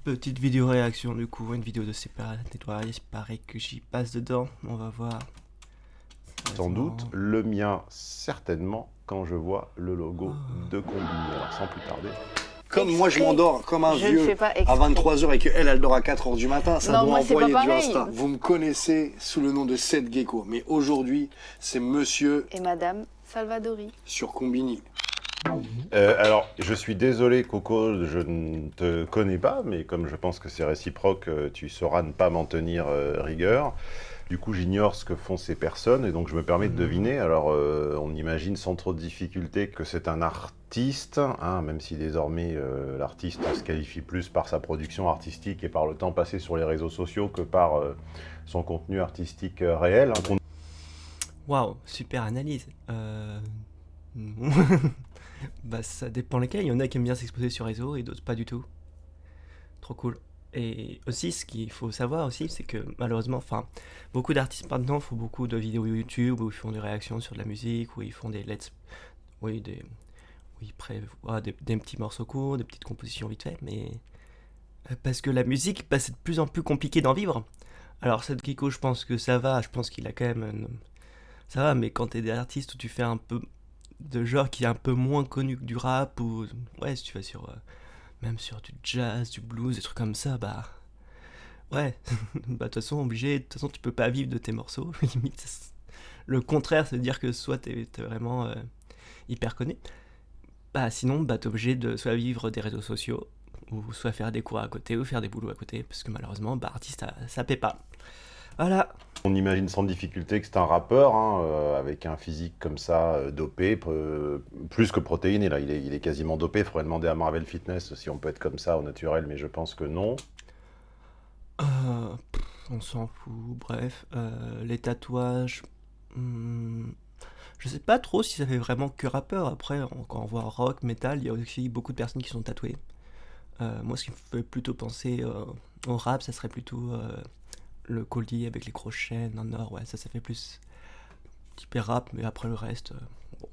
Petite vidéo réaction du coup, une vidéo de séparation nettoyage, il paraît que j'y passe dedans, on va voir. Sans doute, le mien certainement, quand je vois le logo de Combini. Alors sans plus tarder. Comme moi je m'endors comme un Je ne vieux fais pas à exprès. 23h et qu'elle dort à 4h du matin, ça Non, doit moi, c'est envoyer pas du pareil. Insta. Vous me connaissez sous le nom de Seth Gecko, mais aujourd'hui c'est monsieur Et Madame Salvadori. sur Combini. Alors, je suis désolé Coco, je ne te connais pas, mais comme je pense que c'est réciproque, tu sauras ne pas m'en tenir rigueur. Du coup, j'ignore ce que font ces personnes et donc je me permets de deviner. Alors, on imagine sans trop de difficulté que c'est un artiste, hein, même si désormais l'artiste se qualifie plus par sa production artistique et par le temps passé sur les réseaux sociaux que par son contenu artistique réel. Hein. Waouh, super analyse. Non. Bah ça dépend lesquels, il y en a qui aiment bien s'exposer sur réseau et d'autres pas du tout. Trop cool. Et aussi, ce qu'il faut savoir aussi, c'est que malheureusement, enfin, beaucoup d'artistes maintenant font beaucoup de vidéos YouTube où ils font des réactions sur de la musique, où ils font des let's, oui, où ils prévoient des petits morceaux courts, des petites compositions vite fait, mais parce que la musique, bah, c'est de plus en plus compliqué d'en vivre. Alors cette Kiko, je pense que ça va, je pense qu'il a quand même, ça va, mais quand t'es des artistes où tu fais un peu de genre qui est un peu moins connu que du rap ou ouais, si tu vas sur même sur du jazz, du blues, des trucs comme ça, bah ouais, bah de toute façon obligé, de toute façon tu peux pas vivre de tes morceaux, limite. Le contraire, c'est de dire que soit t'es vraiment hyper connu, bah sinon bah t'es obligé de soit vivre des réseaux sociaux ou soit faire des cours à côté ou faire des boulots à côté parce que malheureusement bah artiste ça paie pas. Voilà. On imagine sans difficulté que c'est un rappeur, hein, avec un physique comme ça, dopé, plus que protéiné, là, il est quasiment dopé. Il faudrait demander à Marvel Fitness si on peut être comme ça au naturel, mais je pense que non. On s'en fout, bref. Les tatouages. hmm, je sais pas trop si ça fait vraiment que rappeur. Après, quand on voit rock, metal, il y a aussi beaucoup de personnes qui sont tatouées. Moi, ce qui me fait plutôt penser au rap, ça serait plutôt le collier avec les crochets en or. Ouais, ça fait plus typé rap, mais après le reste. Bon.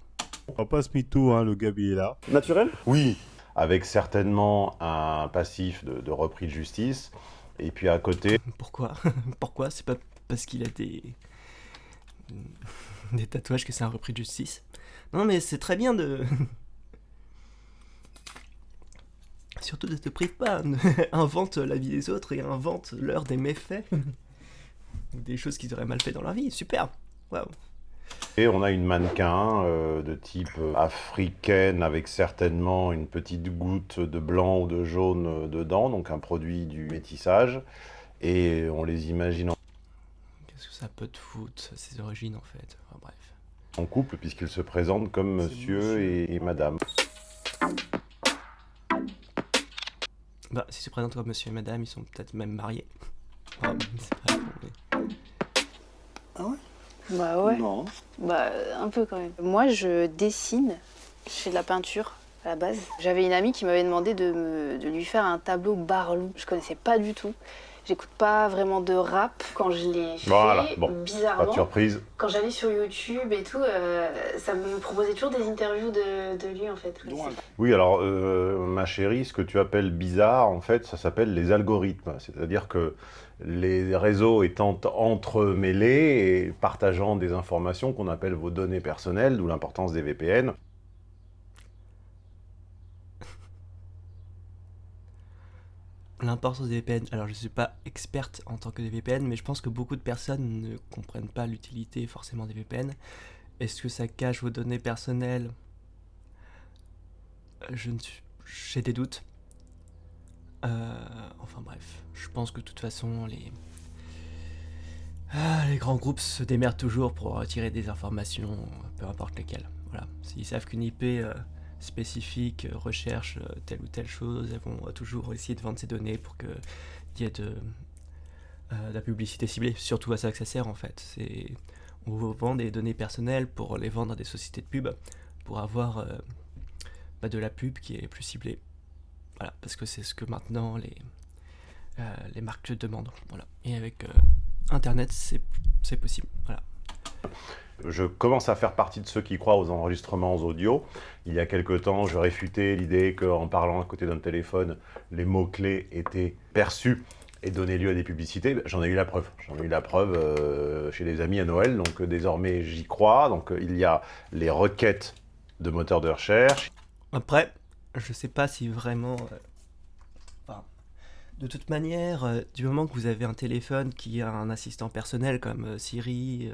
On passe MeToo, hein, le Gabi est là. Naturel? Oui, avec certainement un passif de repris de justice, et puis à côté, Pourquoi Pourquoi C'est pas parce qu'il a des tatouages que c'est un repris de justice. Non, mais c'est très bien de. Surtout ne te prive pas, invente la vie des autres et invente l'heure des méfaits. Ou des choses qu'ils auraient mal fait dans leur vie. Super. Waouh. on a une mannequin de type africaine avec certainement une petite goutte de blanc ou de jaune dedans, donc un produit du métissage, et on les imagine Qu'est-ce que ça peut te foutre, ses origines en fait. Enfin, bref. en couple puisqu'ils se présentent comme monsieur et madame. Bah, si se présentent comme monsieur et madame, ils sont peut-être même mariés. Ah, c'est pas bon, mais... Ah ouais? Bah ouais. Non. Bah un peu quand même. Moi je dessine, je fais de la peinture à la base. J'avais une amie qui m'avait demandé de lui faire un tableau Barlou. Je connaissais pas du tout. J'écoute pas vraiment de rap. Quand je l'ai fait, Voilà, bon, pas de bizarrement, surprise. quand j'allais sur YouTube et tout, ça me proposait toujours des interviews de lui en fait. Oui, alors ma chérie, ce que tu appelles bizarre, en fait, ça s'appelle les algorithmes. C'est-à-dire que les réseaux étant entremêlés et partageant des informations qu'on appelle vos données personnelles, d'où l'importance des VPN. L'importance des VPN. Alors, je suis pas experte en tant que des VPN, mais je pense que beaucoup de personnes ne comprennent pas l'utilité forcément des VPN. Est-ce que ça cache vos données personnelles? Je ne suis... J'ai des doutes. Enfin bref, je pense que de toute façon, les grands groupes se démerdent toujours pour retirer des informations, peu importe lesquelles. Voilà. S'ils savent qu'une IP spécifique recherche telle ou telle chose, elles vont toujours essayer de vendre ces données pour qu'il y ait de la publicité ciblée. Surtout à ça que ça sert en fait. On vous vend des données personnelles pour les vendre à des sociétés de pub, pour avoir de la pub qui est plus ciblée. Voilà, parce que c'est ce que maintenant les marques demandent. Voilà. Et avec Internet, c'est possible. Voilà. Je commence à faire partie de ceux qui croient aux enregistrements audio. Il y a quelque temps, je réfutais l'idée qu'en parlant à côté d'un téléphone, les mots-clés étaient perçus et donnaient lieu à des publicités. J'en ai eu la preuve. J'en ai eu la preuve chez des amis à Noël, donc désormais j'y crois. Donc il y a les requêtes de moteurs de recherche. Après, je sais pas si vraiment... enfin, de toute manière, du moment que vous avez un téléphone qui a un assistant personnel comme Siri,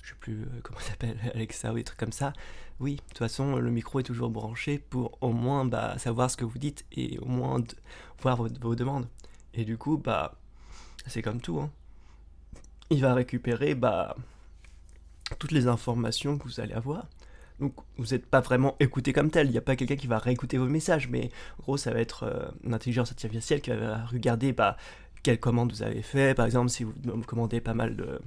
je sais plus comment ça s'appelle, Alexa ou des trucs comme ça, oui, de toute façon, le micro est toujours branché pour au moins savoir ce que vous dites et au moins voir vos demandes. Et du coup, c'est comme tout, hein. Il va récupérer toutes les informations que vous allez avoir. Donc vous n'êtes pas vraiment écouté comme tel, il n'y a pas quelqu'un qui va réécouter vos messages, mais en gros ça va être une intelligence artificielle qui va regarder quelle commande vous avez fait. Par exemple, si vous commandez pas mal de...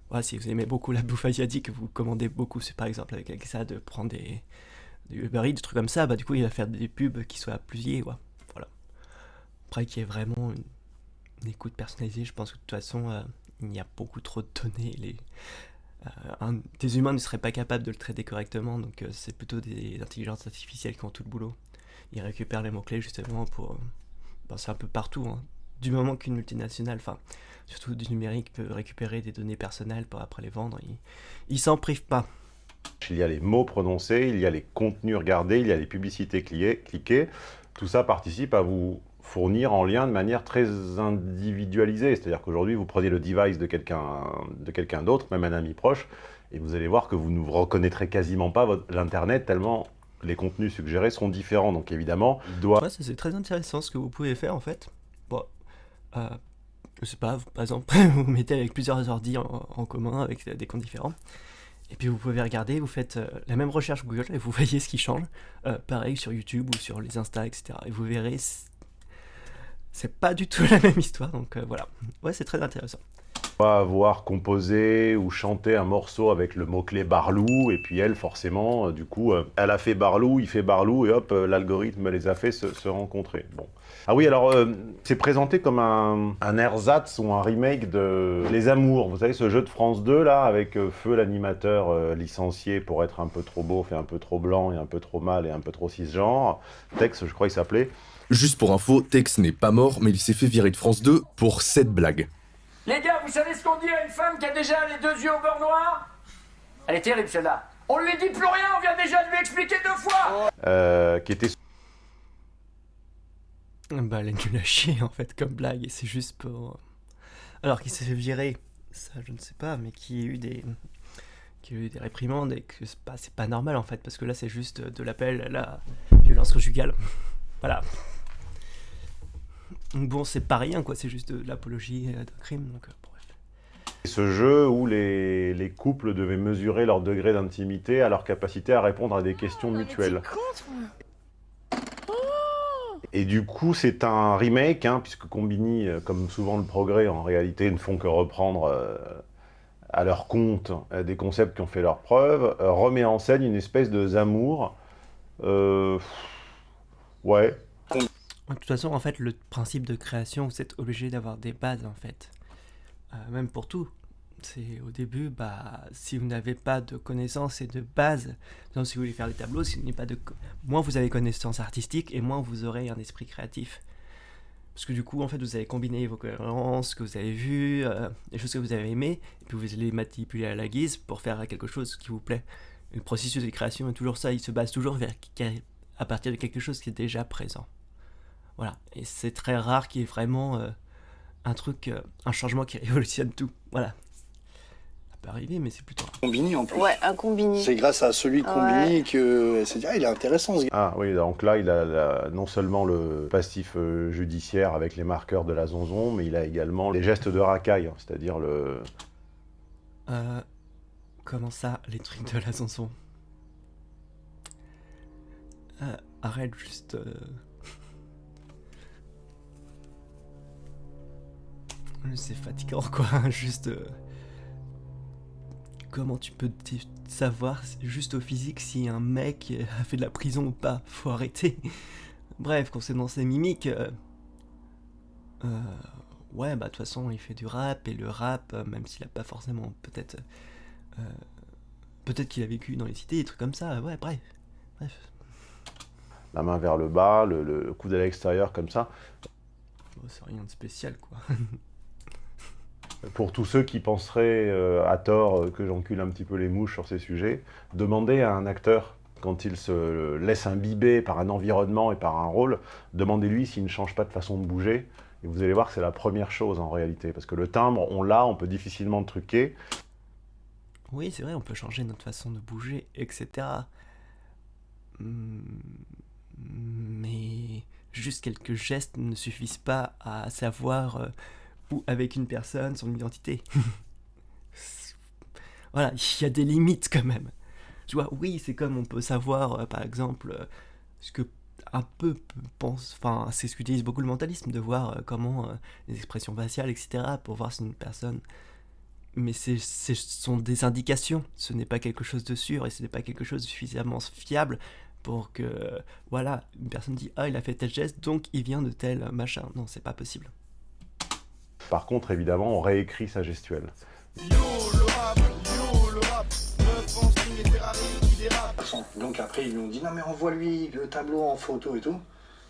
voilà, si vous aimez beaucoup la bouffe asiatique, vous commandez beaucoup, c'est par exemple avec ça de prendre des Uber Eats, des trucs comme ça, du coup il va faire des pubs qui soient plusieurs, ouais. Voilà. Après qu'il y ait vraiment une écoute personnalisée, je pense que de toute façon il y a beaucoup trop de données, des humains ne seraient pas capables de le traiter correctement, donc c'est plutôt des intelligences artificielles qui ont tout le boulot. Ils récupèrent les mots-clés justement pour... c'est un peu partout, hein. Du moment qu'une multinationale, surtout du numérique, peut récupérer des données personnelles pour après les vendre, ils s'en privent pas. Il y a les mots prononcés, il y a les contenus regardés, il y a les publicités cliquées. Tout ça participe à vous fournir en lien de manière très individualisée. C'est-à-dire qu'aujourd'hui, vous prenez le device de quelqu'un d'autre, même un ami proche, et vous allez voir que vous ne reconnaîtrez quasiment pas l'Internet tellement les contenus suggérés seront différents. Donc évidemment, Ouais, ça, c'est très intéressant ce que vous pouvez faire en fait. Bon, je sais pas, par exemple, vous vous mettez avec plusieurs ordi en commun avec des comptes différents. Et puis vous pouvez regarder, vous faites la même recherche Google et vous voyez ce qui change. Pareil sur YouTube ou sur les Insta, etc. Et vous verrez, c'est pas du tout la même histoire. Donc voilà, ouais, c'est très intéressant. On va avoir composé ou chanté un morceau avec le mot-clé Barlou, et puis elle, forcément, du coup, elle a fait Barlou, il fait Barlou, et hop, l'algorithme les a fait se rencontrer. Bon. Ah oui, alors, c'est présenté comme un ersatz ou un remake de Les Amours. Vous savez, ce jeu de France 2, là, avec Feu, l'animateur licencié pour être un peu trop beau, fait un peu trop blanc, et un peu trop mâle, et un peu trop cisgenre. Tex, je crois qu'il s'appelait. Juste pour info, Tex n'est pas mort, mais il s'est fait virer de France 2 pour cette blague. Les gars, vous savez ce qu'on dit à une femme qui a déjà les 2 yeux au beurre noir? Elle est terrible celle-là. On lui dit plus rien, on vient déjà de lui expliquer 2 fois. Qui était... Elle est nulle à chier en fait comme blague, et c'est juste pour... Alors qu'il s'est fait virer, ça je ne sais pas, mais qu'il y ait eu des réprimandes, et que c'est pas normal en fait, parce que là c'est juste de l'appel à la violence conjugale. Voilà. Bon, c'est pas rien quoi, c'est juste de l'apologie d'un crime, donc bref. Ce jeu où les couples devaient mesurer leur degré d'intimité à leur capacité à répondre à des questions mutuelles. Et du coup, c'est un remake, puisque Combini, comme souvent le progrès, en réalité, ne font que reprendre à leur compte des concepts qui ont fait leurs preuves, remet en scène une espèce de Zamour. Ouais. De toute façon, en fait, le principe de création, vous êtes obligé d'avoir des bases, en fait. Même pour tout. C'est au début, si vous n'avez pas de connaissances et de bases, donc si vous voulez faire des tableaux, si vous n'avez pas moins vous avez connaissances artistiques et moins vous aurez un esprit créatif. Parce que du coup, en fait, vous allez combiner vos cohérences, ce que vous avez vu, les choses que vous avez aimées, et puis vous allez les manipuler à la guise pour faire quelque chose qui vous plaît. Et le processus de création est toujours ça, il se base toujours à partir de quelque chose qui est déjà présent. Voilà, et c'est très rare qu'il y ait vraiment un changement qui révolutionne tout. Voilà. Ça peut arriver, mais c'est plutôt rare. Combini en plus. Ouais, un Combini. C'est grâce à celui Combini que c'est il est intéressant ce gars. Ah oui, donc là, il a non seulement le passif judiciaire avec les marqueurs de la zonzon, mais il a également les gestes de racaille, c'est-à-dire le... Comment ça, les trucs de la zonzon? Arrête juste... C'est fatigant quoi, juste... Comment tu peux savoir juste au physique si un mec a fait de la prison ou pas? Faut arrêter. Bref, concernant ses mimiques... ouais, de toute façon, il fait du rap, et le rap, même s'il a pas forcément peut-être Peut-être qu'il a vécu dans les cités, des trucs comme ça, ouais, bref. La main vers le bas, le coude à l'extérieur comme ça. Bon, c'est rien de spécial, quoi. Pour tous ceux qui penseraient à tort que j'encule un petit peu les mouches sur ces sujets, demandez à un acteur, quand il se laisse imbiber par un environnement et par un rôle, demandez-lui s'il ne change pas de façon de bouger. Et vous allez voir que c'est la première chose en réalité. Parce que le timbre, on l'a, on peut difficilement le truquer. Oui, c'est vrai, on peut changer notre façon de bouger, etc. Mais juste quelques gestes ne suffisent pas à savoir où avec une personne son identité. Voilà, il y a des limites quand même. Tu vois, oui, c'est comme on peut savoir, par exemple, ce que un peu pense, enfin, c'est ce qu'utilise beaucoup le mentalisme, de voir comment les expressions faciales, etc., pour voir si une personne. Mais ce sont des indications, ce n'est pas quelque chose de sûr et ce n'est pas quelque chose de suffisamment fiable pour que, voilà, une personne dit ah il a fait tel geste donc il vient de tel machin. Non, c'est pas possible. Par contre, évidemment, on réécrit sa gestuelle. Donc après ils lui ont dit non mais envoie-lui le tableau en photo et tout.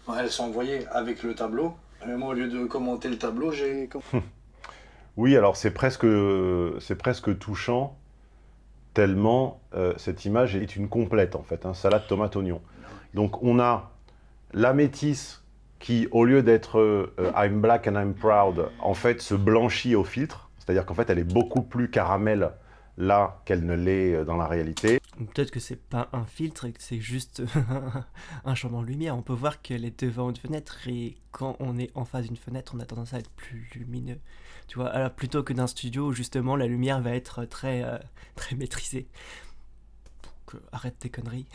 Bon, elle s'est envoyée avec le tableau. Mais moi au lieu de commenter le tableau, j'ai... Oui, alors c'est presque touchant, tellement cette image est une complète en fait, hein, salade tomate oignon. Donc on a la métisse qui, au lieu d'être I'm black and I'm proud, en fait se blanchit au filtre, c'est-à-dire qu'en fait elle est beaucoup plus caramel là qu'elle ne l'est dans la réalité. Peut-être que c'est pas un filtre et que c'est juste un changement de lumière. On peut voir qu'elle est devant une fenêtre et quand on est en face d'une fenêtre, on a tendance à être plus lumineux. Tu vois, alors plutôt que d'un studio où justement la lumière va être très maîtrisée. Donc arrête tes conneries.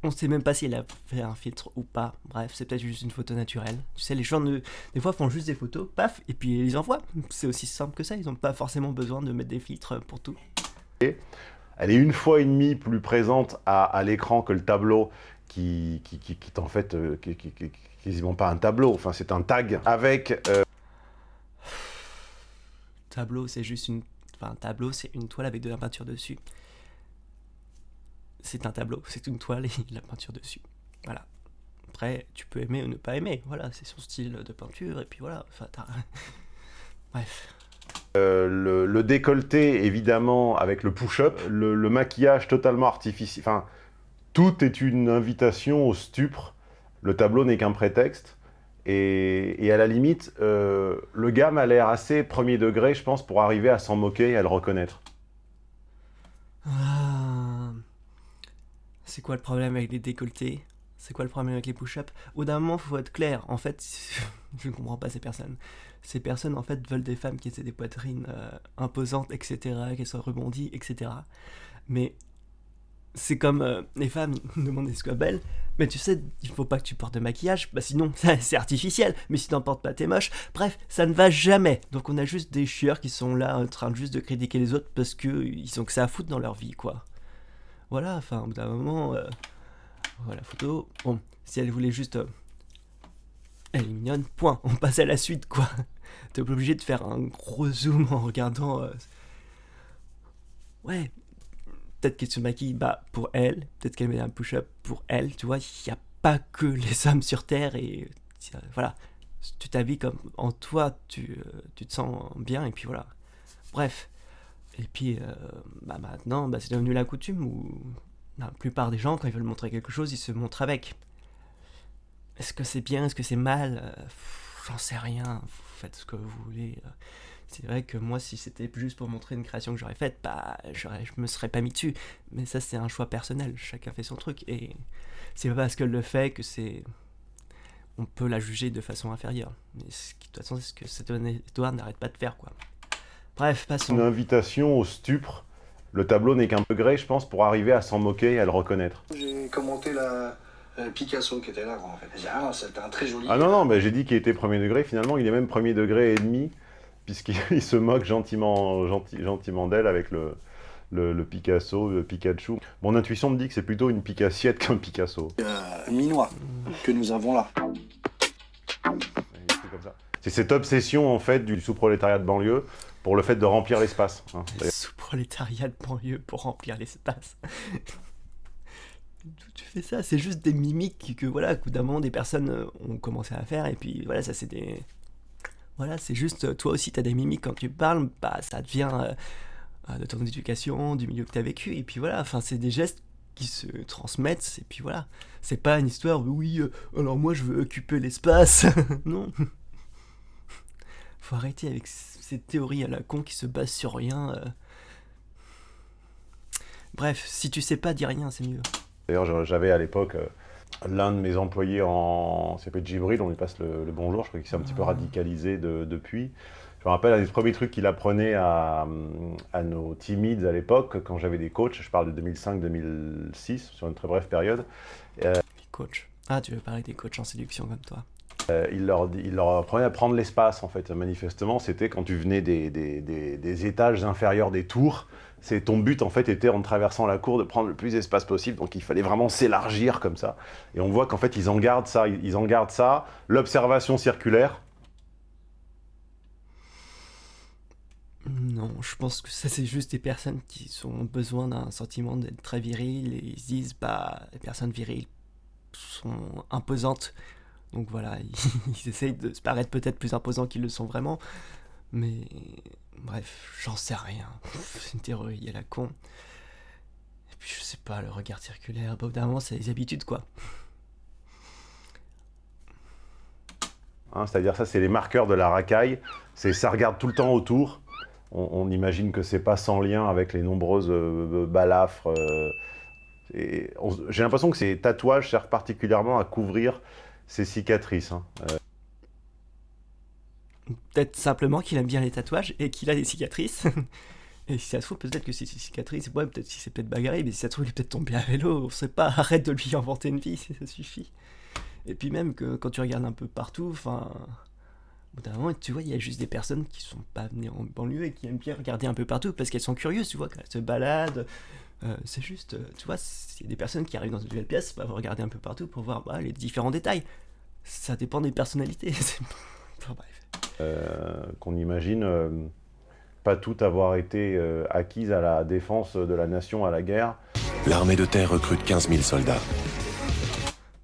On sait même pas si elle a fait un filtre ou pas. Bref, c'est peut-être juste une photo naturelle. Tu sais, les gens des fois font juste des photos, paf, et puis ils les envoient. C'est aussi simple que ça, ils n'ont pas forcément besoin de mettre des filtres pour tout. Elle est 1,5 fois plus présente à l'écran que le tableau qui est en fait quasiment pas un tableau, enfin c'est un tag avec... Tableau, c'est juste une... Enfin, un tableau, c'est une toile avec de la peinture dessus. C'est un tableau, c'est une toile et de la peinture dessus. Voilà. Après, tu peux aimer ou ne pas aimer. Voilà, c'est son style de peinture et puis voilà. Enfin, bref. Le décolleté, évidemment, avec le push-up, le maquillage totalement artificiel. Enfin, tout est une invitation au stupre. Le tableau n'est qu'un prétexte. Et à la limite, le gars m'a l'air assez premier degré, je pense, pour arriver à s'en moquer et à le reconnaître. C'est quoi le problème avec les décolletés? C'est quoi le problème avec les push-ups? Au d'un moment, faut être clair. En fait, je ne comprends pas ces personnes. Ces personnes, en fait, veulent des femmes qui aient des poitrines imposantes, etc., qu'elles soient rebondies, etc. Mais c'est comme les femmes ils demandent qu'elles soient belles. Mais tu sais, il faut pas que tu portes de maquillage, bah sinon c'est artificiel. Mais si t'en portes pas, t'es moche. Bref, ça ne va jamais. Donc on a juste des chieurs qui sont là en train juste de critiquer les autres parce qu'ils ont que ça à foutre dans leur vie, quoi. Voilà, enfin, au bout d'un moment, voilà, photo. Bon, si elle voulait juste... elle est mignonne, point. On passe à la suite, quoi. T'es obligé de faire un gros zoom en regardant... Ouais, peut-être qu'elle se maquille pour elle, peut-être qu'elle met un push-up pour elle, tu vois, il n'y a pas que les hommes sur Terre et voilà, tu t'habilles comme en toi, tu te sens bien et puis voilà. Bref, et puis maintenant, c'est devenu la coutume où la plupart des gens, quand ils veulent montrer quelque chose, ils se montrent avec. Est-ce que c'est bien, est-ce que c'est mal? J'en sais rien, vous faites ce que vous voulez. C'est vrai que moi, si c'était juste pour montrer une création que j'aurais faite, je me serais pas mis dessus. Mais ça, c'est un choix personnel. Chacun fait son truc. Et c'est pas parce qu'elle le fait que c'est... on peut la juger de façon inférieure. Mais de toute façon, c'est ce que cet Edouard n'arrête pas de faire, quoi. Bref, passons. Une invitation au stupre. Le tableau n'est qu'un degré, je pense, pour arriver à s'en moquer et à le reconnaître. J'ai commenté Picasso qui était là, en fait. J'ai dit, c'était un très joli... Ah non, mais j'ai dit qu'il était premier degré. Finalement, il est même premier degré et demi, puisqu'il se moque gentiment d'elle avec le Picasso, le Pikachu. Mon intuition me dit que c'est plutôt une Picassiette qu'un Picasso. Minois que nous avons là. C'est cette obsession, en fait, du sous-prolétariat de banlieue pour le fait de remplir l'espace. Hein. prolétariat de banlieue pour remplir l'espace. Tu fais ça, c'est juste des mimiques que voilà, qu'au d'un moment des personnes ont commencé à faire, et puis voilà, ça c'est des... Voilà, c'est juste, toi aussi t'as des mimiques quand tu parles, bah ça devient de ton éducation, du milieu que t'as vécu, et puis voilà, enfin c'est des gestes qui se transmettent, et puis voilà. C'est pas une histoire de oui, alors moi je veux occuper l'espace, non. Faut arrêter avec ces théories à la con qui se basent sur rien. Bref, si tu sais pas, dis rien, c'est mieux. D'ailleurs, j'avais à l'époque l'un de mes employés il s'appelle Djibril, on lui passe le bonjour, je crois qu'il s'est un petit peu radicalisé depuis. Je me rappelle un des premiers trucs qu'il apprenait à nos timides à l'époque, quand j'avais des coachs, je parle de 2005-2006, sur une très brève période. Les coachs. Ah, tu veux parler des coachs en séduction comme toi. Il leur apprenait à prendre l'espace, en fait. Manifestement, c'était quand tu venais des étages inférieurs des tours, ton but, en fait, était, en traversant la cour, de prendre le plus d'espace possible. Donc, il fallait vraiment s'élargir comme ça. Et on voit qu'en fait, ils en gardent ça. L'observation circulaire. Non, je pense que ça, c'est juste des personnes qui ont besoin d'un sentiment d'être très viril, et ils se disent, bah, les personnes viriles sont imposantes. Donc voilà, ils essayent de se paraître peut-être plus imposants qu'ils le sont vraiment. Mais bref, j'en sais rien. C'est une théorie à la con. Et puis je sais pas, le regard circulaire, bah, au bout d'un moment, c'est les habitudes, quoi. Hein, c'est-à-dire, ça, c'est les marqueurs de la racaille. Ça regarde tout le temps autour. On imagine que c'est pas sans lien avec les nombreuses balafres. J'ai l'impression que ces tatouages servent particulièrement à couvrir ces cicatrices. Hein. Peut-être simplement qu'il aime bien les tatouages et qu'il a des cicatrices. Et si ça se trouve, peut-être que ces cicatrices, ouais, peut-être si c'est peut-être bagarré, mais si ça se trouve, il est peut-être tombé à vélo, on sait pas, arrête de lui inventer une vie, ça suffit. Et puis même que quand tu regardes un peu partout, enfin, au bout d'un moment, tu vois, il y a juste des personnes qui sont pas venues en banlieue et qui aiment bien regarder un peu partout parce qu'elles sont curieuses, tu vois, quand elles se baladent. C'est juste, tu vois, il y a des personnes qui arrivent dans une nouvelle pièce, bah, vont regarder un peu partout pour voir bah, les différents détails. Ça dépend des personnalités. Enfin, bref. Qu'on imagine pas toutes avoir été acquises à la défense de la nation à la guerre. L'armée de terre recrute 15 000 soldats.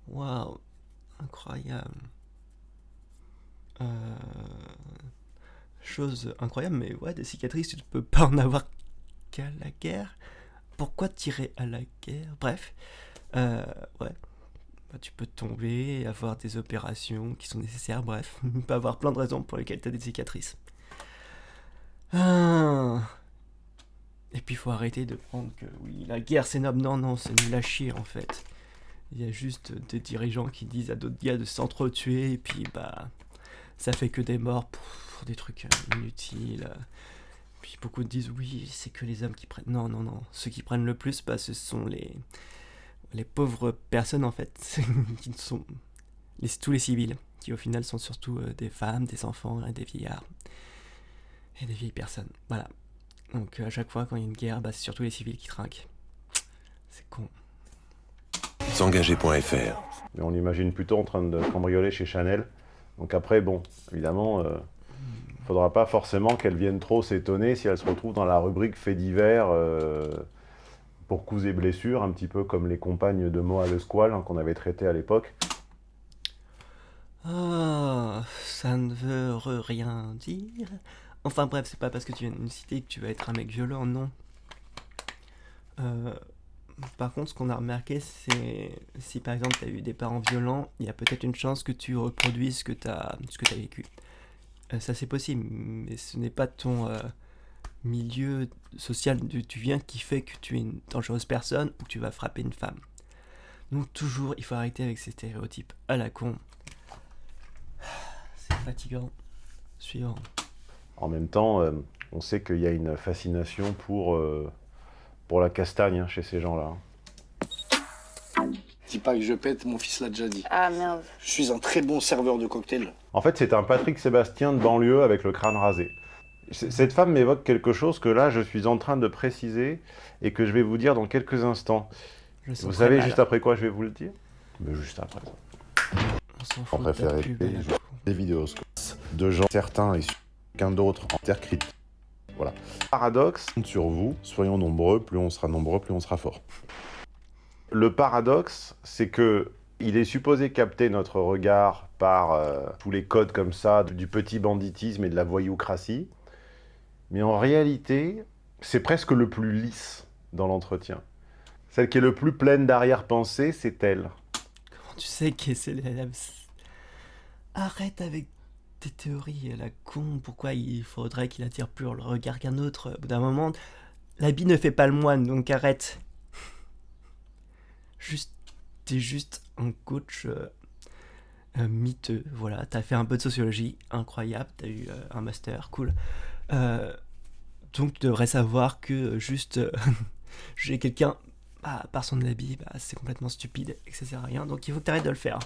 Waouh, incroyable. Chose incroyable, mais ouais, des cicatrices, tu ne peux pas en avoir qu'à la guerre. Pourquoi tirer à la guerre? Bref, ouais. Bah, tu peux tomber, avoir des opérations qui sont nécessaires, bref. Il peut y avoir plein de raisons pour lesquelles tu as des cicatrices. Et puis il faut arrêter de prendre que oui, la guerre c'est noble. Non, non, c'est nul à chier en fait. Il y a juste des dirigeants qui disent à d'autres gars de s'entretuer, et puis bah, ça fait que des morts pour des trucs inutiles. Puis beaucoup disent oui, c'est que les hommes qui prennent. Non, non, non. Ceux qui prennent le plus, bah, ce sont les pauvres personnes en fait, qui sont tous les civils, qui au final sont surtout des femmes, des enfants et des vieillards. Et des vieilles personnes. Voilà. Donc à chaque fois quand il y a une guerre, bah, c'est surtout les civils qui trinquent. C'est con. S'engager.fr. Mais on l'imagine plutôt en train de cambrioler chez Chanel. Donc après, bon, évidemment, faudra pas forcément qu'elle vienne trop s'étonner si elle se retrouve dans la rubrique faits divers pour coups et blessures, un petit peu comme les compagnes de Moa le Squal hein, qu'on avait traité à l'époque. Ah, ça ne veut rien dire. Enfin bref, c'est pas parce que tu viens de me citer que tu vas être un mec violent, non. Par contre, ce qu'on a remarqué, c'est si par exemple tu as eu des parents violents, il y a peut-être une chance que tu reproduises ce que tu as vécu. Ça c'est possible, mais ce n'est pas ton milieu social d'où tu viens qui fait que tu es une dangereuse personne ou que tu vas frapper une femme. Donc toujours, il faut arrêter avec ces stéréotypes à la con. C'est fatigant. Suivant. En même temps, on sait qu'il y a une fascination pour la castagne hein, chez ces gens-là. Dis pas que je pète, mon fils l'a déjà dit. Ah merde. Je suis un très bon serveur de cocktail. En fait, c'est un Patrick Sébastien de banlieue avec le crâne rasé. Cette femme m'évoque quelque chose que là, je suis en train de préciser et que je vais vous dire dans quelques instants. Vous savez juste après quoi je vais vous le dire? Mais juste après ça. On s'en On fout. préfère écouter des vidéos de gens certains et qu'un d'autre en terre critique Voilà. Paradoxe sur vous, soyons nombreux, plus on sera nombreux, plus on sera fort. Le paradoxe, c'est que il est supposé capter notre regard par tous les codes comme ça, du petit banditisme et de la voyoucratie. Mais en réalité, c'est presque le plus lisse dans l'entretien. Celle qui est le plus pleine d'arrière-pensée, c'est elle. Comment tu sais que c'est Arrête avec tes théories à la con. Pourquoi il faudrait qu'il attire plus le regard qu'un autre? Au bout d'un moment, l'habit ne fait pas le moine, donc arrête. T'es juste un coach miteux. Voilà, t'as fait un peu de sociologie, incroyable. T'as eu un master, cool. Donc tu devrais savoir que juste juger quelqu'un par son habit, c'est complètement stupide et que ça sert à rien. Donc il faut que t'arrêtes de le faire.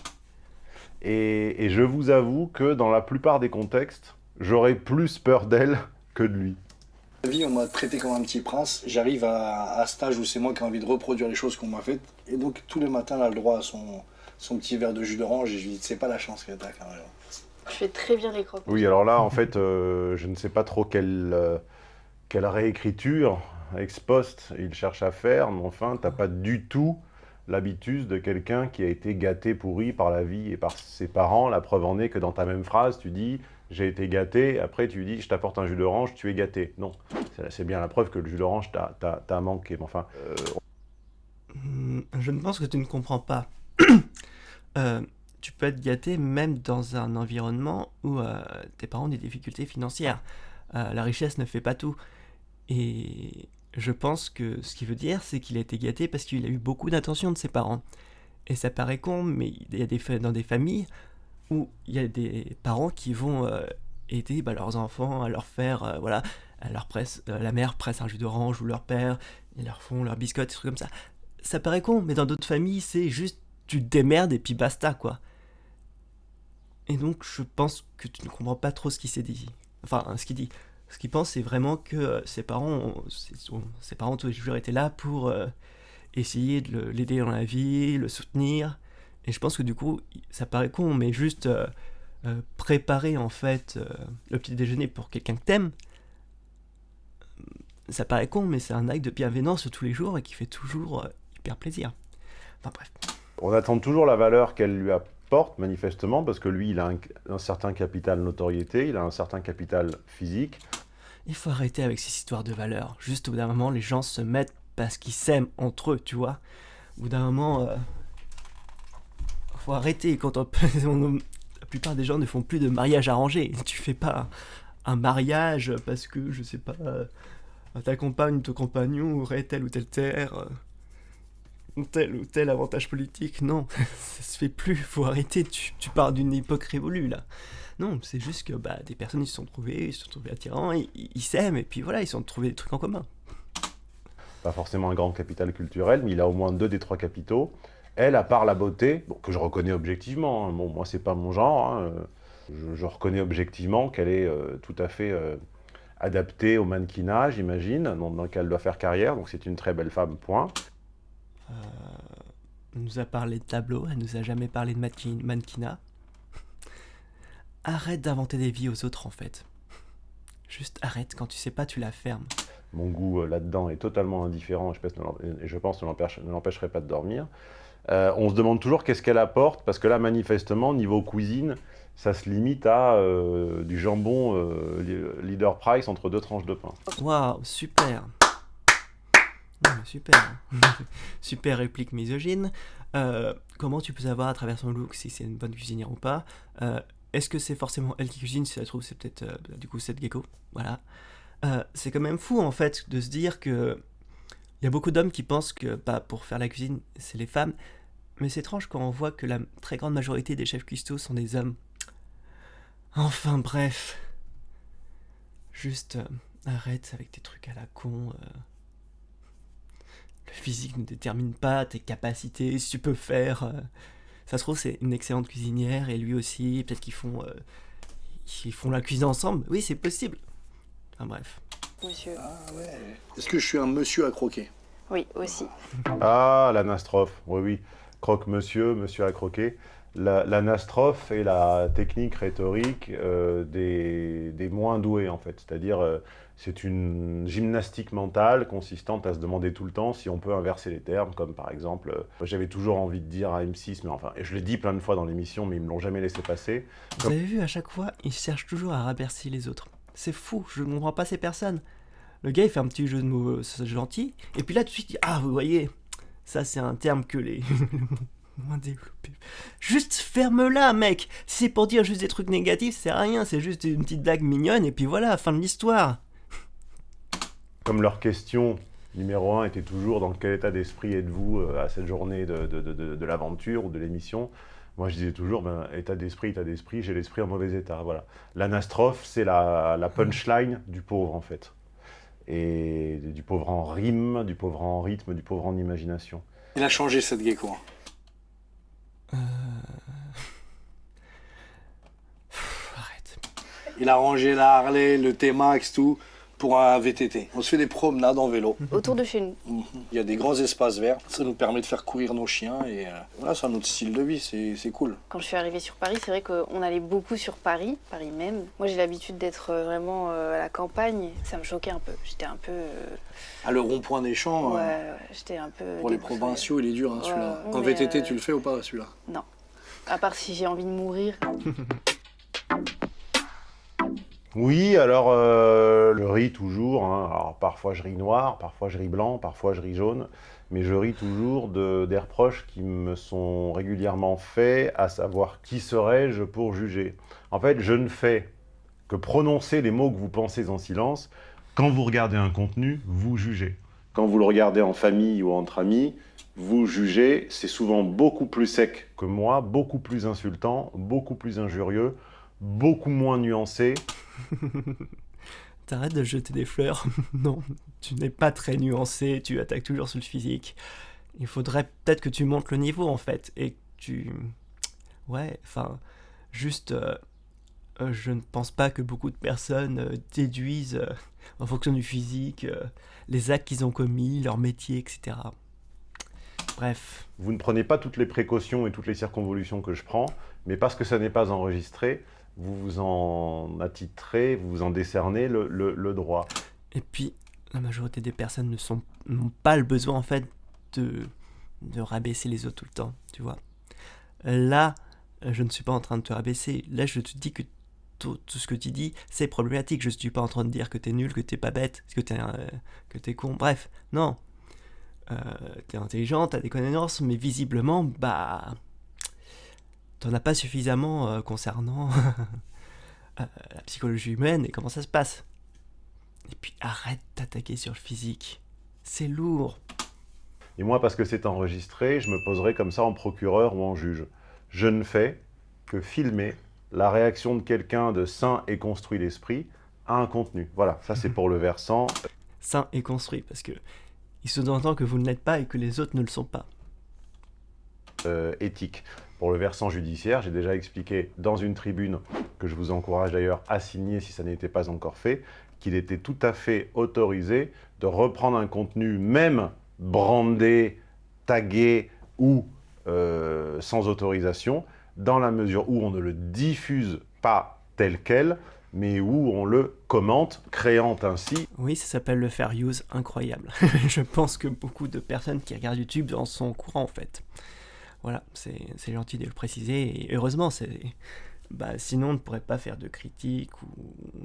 Et je vous avoue que dans la plupart des contextes, j'aurais plus peur d'elle que de lui. La vie, on m'a traité comme un petit prince. J'arrive à cet âge où c'est moi qui ai envie de reproduire les choses qu'on m'a faites. Et donc, tous les matins, elle a le droit à son petit verre de jus d'orange. Et je lui dis, c'est pas la chance que t'as quand même. Je fais très bien les croques. Oui, alors là, en fait, je ne sais pas trop quelle réécriture ex post il cherche à faire, mais enfin, t'as pas du tout l'habitus de quelqu'un qui a été gâté, pourri par la vie et par ses parents. La preuve en est que dans ta même phrase, tu dis « j'ai été gâté », après tu dis « je t'apporte un jus d'orange, tu es gâté ». Non, c'est bien la preuve que le jus d'orange t'a manqué. Mais enfin, Je ne pense que tu ne comprends pas. Tu peux être gâté même dans un environnement où tes parents ont des difficultés financières. La richesse ne fait pas tout. Et je pense que ce qu'il veut dire, c'est qu'il a été gâté parce qu'il a eu beaucoup d'attention de ses parents. Et ça paraît con, mais il y a dans des familles où il y a des parents qui vont aider leurs enfants à leur faire, voilà, la mère presse un jus d'orange ou leur père, ils leur font leurs biscottes, des trucs comme ça. Ça paraît con, mais dans d'autres familles, c'est juste tu te démerdes et puis basta, quoi. Et donc, je pense que tu ne comprends pas trop ce qu'il s'est dit. Enfin, ce qu'il dit. Ce qu'il pense, c'est vraiment que ses parents ont toujours été là pour essayer de l'aider dans la vie, le soutenir. Et je pense que du coup, ça paraît con, mais juste préparer en fait le petit déjeuner pour quelqu'un que t'aimes, ça paraît con, mais c'est un acte de bienveillance tous les jours et qui fait toujours hyper plaisir. Enfin bref. on attend toujours la valeur qu'elle lui apporte, manifestement, parce que lui, il a un certain capital notoriété, il a un certain capital physique. Il faut arrêter avec ces histoires de valeurs. Juste au bout d'un moment, les gens se mettent parce qu'ils s'aiment entre eux, tu vois. Au bout d'un moment, faut arrêter. La plupart des gens ne font plus de mariage arrangé. Tu fais pas un mariage parce que, je sais pas, ta compagne ou ton compagnon aurait telle ou telle terre, tel ou tel avantage politique. Non, ça se fait plus. Faut arrêter. Tu pars d'une époque révolue, là. Non, c'est juste que des personnes ils se sont trouvés attirants, ils s'aiment, et puis voilà, ils se sont trouvés des trucs en commun. Pas forcément un grand capital culturel, mais il a au moins 2 des 3 capitaux. Elle, à part la beauté, que je reconnais objectivement, hein. Bon, moi c'est pas mon genre, hein. Je reconnais objectivement qu'elle est tout à fait adaptée au mannequinat, j'imagine, dans lequel elle doit faire carrière, donc c'est une très belle femme, point. Elle nous a parlé de tableau, elle nous a jamais parlé de mannequinat. Arrête d'inventer des vies aux autres, en fait. Juste arrête, quand tu sais pas, tu la fermes. Mon goût là-dedans est totalement indifférent, et je pense ne l'empêcherait pas de dormir. On se demande toujours qu'est-ce qu'elle apporte, parce que là, manifestement, niveau cuisine, ça se limite à du jambon leader price entre 2 tranches de pain. Waouh, super. Non, mais super. Super réplique misogyne. Comment tu peux savoir à travers son look si c'est une bonne cuisinière ou pas? Est-ce que c'est forcément elle qui cuisine? Si ça se trouve, c'est peut-être du coup cette gecko. Voilà. C'est quand même fou en fait de se dire que il y a beaucoup d'hommes qui pensent que pour faire la cuisine, c'est les femmes. Mais c'est étrange quand on voit que la très grande majorité des chefs cuistots sont des hommes. Enfin bref. Juste arrête avec tes trucs à la con. Le physique ne détermine pas tes capacités, si tu peux faire. Ça se trouve, c'est une excellente cuisinière et lui aussi. Peut-être qu'ils font la cuisine ensemble. Oui, c'est possible. Enfin bref. Monsieur. Ah ouais. Est-ce que je suis un monsieur à croquer? Oui, aussi. Ah, l'anastrophe, oui, oui. Croque monsieur, monsieur à croquer. L'anastrophe est la technique rhétorique des moins doués, en fait. C'est-à-dire, c'est une gymnastique mentale consistante à se demander tout le temps si on peut inverser les termes, comme par exemple, j'avais toujours envie de dire à M6, mais enfin, et je l'ai dit plein de fois dans l'émission, mais ils me l'ont jamais laissé passer. Vous avez vu, à chaque fois, il cherche toujours à rabercer les autres. C'est fou, je ne comprends pas ces personnes. Le gars, il fait un petit jeu de mots gentil, et puis là, tout de suite, il dit, ah, vous voyez, ça c'est un terme que les moins développés. Juste ferme-la, mec. Si c'est pour dire juste des trucs négatifs, c'est rien, c'est juste une petite blague mignonne, et puis voilà, fin de l'histoire. Comme leur question numéro 1 était toujours dans quel état d'esprit êtes-vous à cette journée de l'aventure ou de l'émission, moi je disais toujours, état d'esprit, j'ai l'esprit en mauvais état, voilà. L'anastrophe, c'est la punchline du pauvre, en fait. Et du pauvre en rime, du pauvre en rythme, du pauvre en imagination. Il a changé cette gecko. Arrête. Il a rangé la Harley, le T-Max, tout, pour un VTT. On se fait des promenades en vélo. Autour de chez nous. Il y a des grands espaces verts. Ça nous permet de faire courir nos chiens. Et voilà, c'est un autre style de vie, c'est cool. Quand je suis arrivée sur Paris, c'est vrai qu'on allait beaucoup sur Paris même. Moi, j'ai l'habitude d'être vraiment à la campagne. Ça me choquait un peu. J'étais un peu... À le rond-point des champs, Ouais, j'étais un peu... pour les déboussolée. provinciaux, il est dur, hein, celui-là. Ouais, En mais, VTT, tu le fais ou pas, celui-là? Non. À part si j'ai envie de mourir. Oui, alors le riz toujours, hein. Alors parfois je ris noir, parfois je ris blanc, parfois je ris jaune, mais je ris toujours des reproches qui me sont régulièrement faits, à savoir qui serais-je pour juger. En fait, je ne fais que prononcer les mots que vous pensez en silence. Quand vous regardez un contenu, vous jugez. Quand vous le regardez en famille ou entre amis, vous jugez, c'est souvent beaucoup plus sec que moi, beaucoup plus insultant, beaucoup plus injurieux, beaucoup moins nuancé. T'arrêtes de jeter des fleurs. Non, tu n'es pas très nuancé, tu attaques toujours sur le physique. Il faudrait peut-être que tu montes le niveau, en fait, et que tu... Ouais, enfin, juste... je ne pense pas que beaucoup de personnes déduisent, en fonction du physique, les actes qu'ils ont commis, leur métier, etc. Bref. Vous ne prenez pas toutes les précautions et toutes les circonvolutions que je prends, mais parce que ça n'est pas enregistré, vous vous en attitrez, vous vous en décernez le droit. Et puis, la majorité des personnes n'ont pas le besoin, en fait, de rabaisser les autres tout le temps, tu vois. Là, je ne suis pas en train de te rabaisser. Là, je te dis que tout ce que tu dis, c'est problématique. Je ne suis pas en train de dire que t'es nul, que t'es pas bête, que t'es con. Bref, non. T'es intelligent, t'as des connaissances, mais visiblement, t'en as pas suffisamment concernant la psychologie humaine et comment ça se passe. Et puis arrête d'attaquer sur le physique. C'est lourd. Et moi, parce que c'est enregistré, je me poserai comme ça en procureur ou en juge. Je ne fais que filmer la réaction de quelqu'un de sain et construit d'esprit à un contenu. Voilà, ça c'est pour le versant... Sain et construit, parce que il sous-entend que vous ne l'êtes pas et que les autres ne le sont pas. Éthique. Pour le versant judiciaire, j'ai déjà expliqué dans une tribune, que je vous encourage d'ailleurs à signer si ça n'était pas encore fait, qu'il était tout à fait autorisé de reprendre un contenu, même brandé, tagué ou sans autorisation, dans la mesure où on ne le diffuse pas tel quel, mais où on le commente, créant ainsi... Oui, ça s'appelle le fair use, incroyable. Je pense que beaucoup de personnes qui regardent YouTube en sont au courant, en fait. Voilà, c'est gentil de le préciser, et heureusement, sinon on ne pourrait pas faire de critique ou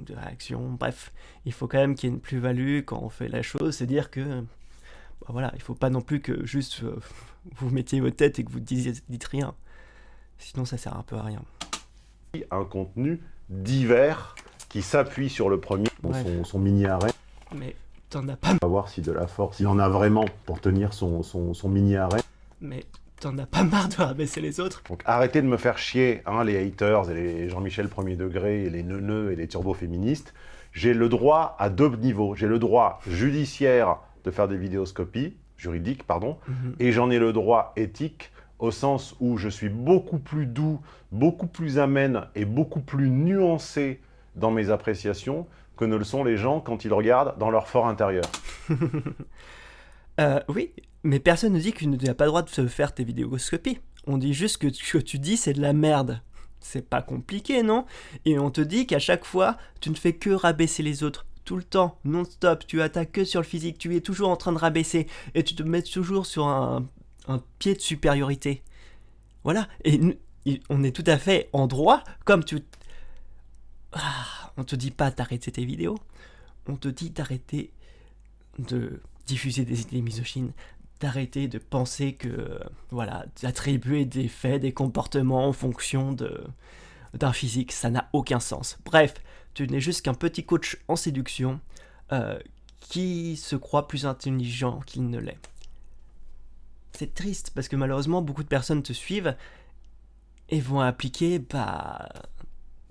de réaction. Bref, il faut quand même qu'il y ait une plus-value quand on fait la chose, c'est dire que... voilà, il ne faut pas non plus que juste vous mettiez votre tête et que vous dites rien. Sinon, ça sert un peu à rien. Un contenu divers qui s'appuie sur le premier, son mini-arrêt. Mais t'en as pas... On va voir si de la force, il en a vraiment pour tenir son mini-arrêt. Mais t'en as pas marre de rabaisser les autres? Donc arrêtez de me faire chier, hein, les haters et les Jean-Michel premier degré, et les neuneux et les turbo-féministes. J'ai le droit à deux niveaux. J'ai le droit judiciaire de faire des vidéoscopies, juridiques, pardon, et j'en ai le droit éthique, au sens où je suis beaucoup plus doux, beaucoup plus amène et beaucoup plus nuancé dans mes appréciations que ne le sont les gens quand ils regardent dans leur fort intérieur. Oui, mais personne ne dit que tu n'as pas le droit de faire tes vidéoscopies. On dit juste que ce que tu dis, c'est de la merde. C'est pas compliqué, non? Et on te dit qu'à chaque fois, tu ne fais que rabaisser les autres. Tout le temps, non-stop, tu attaques que sur le physique, tu es toujours en train de rabaisser. Et tu te mets toujours sur un pied de supériorité. Voilà, et on est tout à fait en droit, comme tu... on te dit pas d'arrêter tes vidéos, on te dit d'arrêter de diffuser des idées misogynes, d'arrêter de penser que, voilà, d'attribuer des faits, des comportements en fonction d'un physique, ça n'a aucun sens. Bref, tu n'es juste qu'un petit coach en séduction qui se croit plus intelligent qu'il ne l'est. C'est triste parce que malheureusement beaucoup de personnes te suivent et vont appliquer